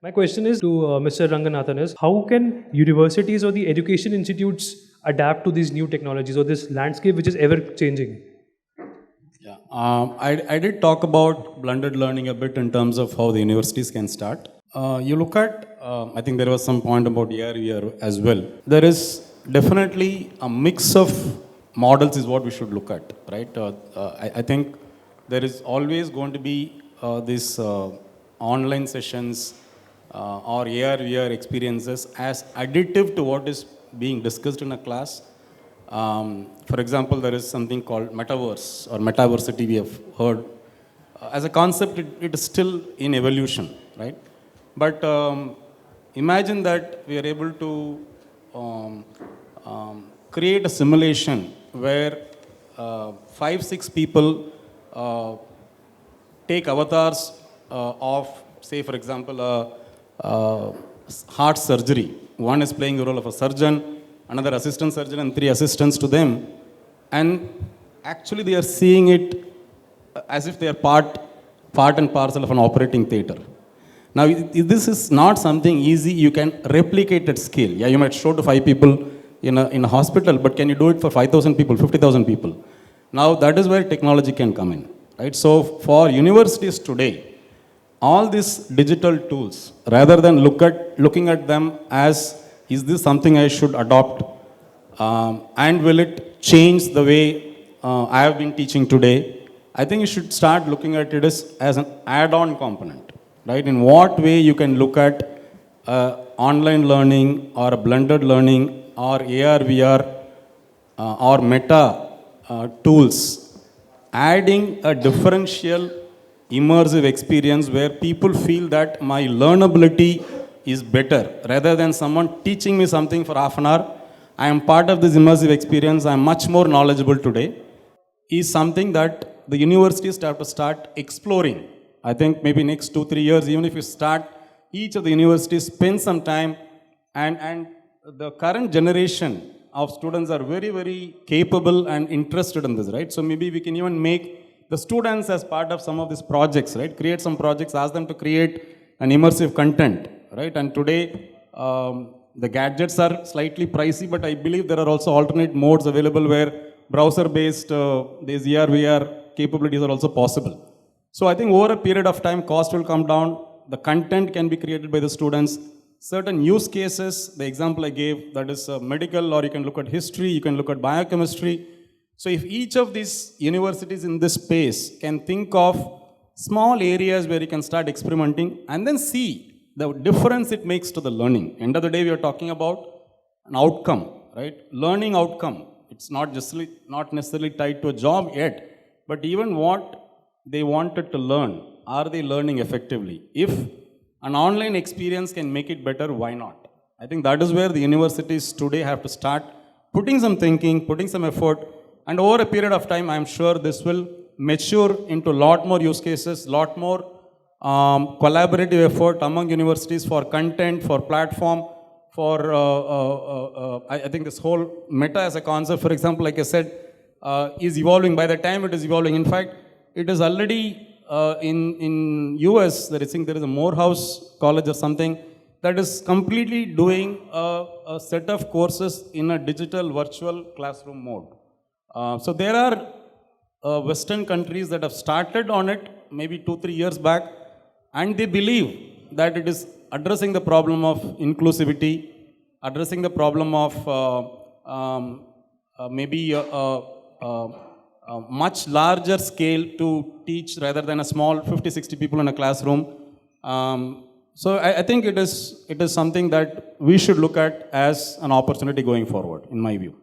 My question is to Mr. Ranganathan is how can universities or the education institutes adapt to these new technologies or this landscape which is ever changing? Yeah, I did talk about blended learning a bit in terms of how the universities can start. You look at, I think there was some point about year as well. There is definitely a mix of models is what we should look at, right? I think there is always going to be this online sessions or AR/VR experiences as additive to what is being discussed in a class. For example, there is something called Metaverse or Metaversity we have heard. As a concept, it is still in evolution, right? But imagine that we are able to create a simulation where 5, 6 people take avatars of, say, for example, heart surgery. One is playing the role of a surgeon, another assistant surgeon, and 3 assistants to them. And actually, they are seeing it as if they are part and parcel of an operating theater. Now, this is not something easy you can replicate at scale. Yeah, you might show to 5 people in a hospital, but can you do it for 5,000 people, 50,000 people? Now, that is where technology can come in, right? So, for universities today, all these digital tools, rather than looking at them as, is this something I should adopt? And will it change the way I have been teaching today? I think you should start looking at it as an add-on component, right? In what way you can look at online learning or a blended learning or AR/VR or meta tools, adding a differential immersive experience where people feel that my learnability is better rather than someone teaching me something for half an hour. I am part of this immersive experience. I am much more knowledgeable today. Is something that the universities have to start exploring. I think maybe next 2-3 years, even if you start, each of the universities spend some time, and the current generation of students are very, very capable and interested in this, right? So maybe we can even make the students as part of some of these projects, right? Create some projects, ask them to create an immersive content, right? And today, the gadgets are slightly pricey, but I believe there are also alternate modes available where browser-based these AR/VR capabilities are also possible. So I think over a period of time, cost will come down. The content can be created by the students. Certain use cases, the example I gave, that is medical, or you can look at history, you can look at biochemistry. So if each of these universities in this space can think of small areas where you can start experimenting and then see the difference it makes to the learning. End of the day, we are talking about an outcome, right? Learning outcome. It's not necessarily tied to a job yet, but even what they wanted to learn, are they learning effectively? If an online experience can make it better, why not? I think that is where the universities today have to start putting some thinking, putting some effort, and over a period of time, I'm sure this will mature into a lot more use cases, lot more collaborative effort among universities for content, for platform, for I think this whole meta as a concept, for example, like I said, is evolving. By the time it is evolving, in fact, it is already in US, there is a Morehouse College or something that is completely doing a set of courses in a digital virtual classroom mode. So there are Western countries that have started on it maybe 2-3 years back, and they believe that it is addressing the problem of inclusivity, addressing the problem of maybe a much larger scale to teach rather than a small 50-60 people in a classroom. So I think it is something that we should look at as an opportunity going forward, in my view.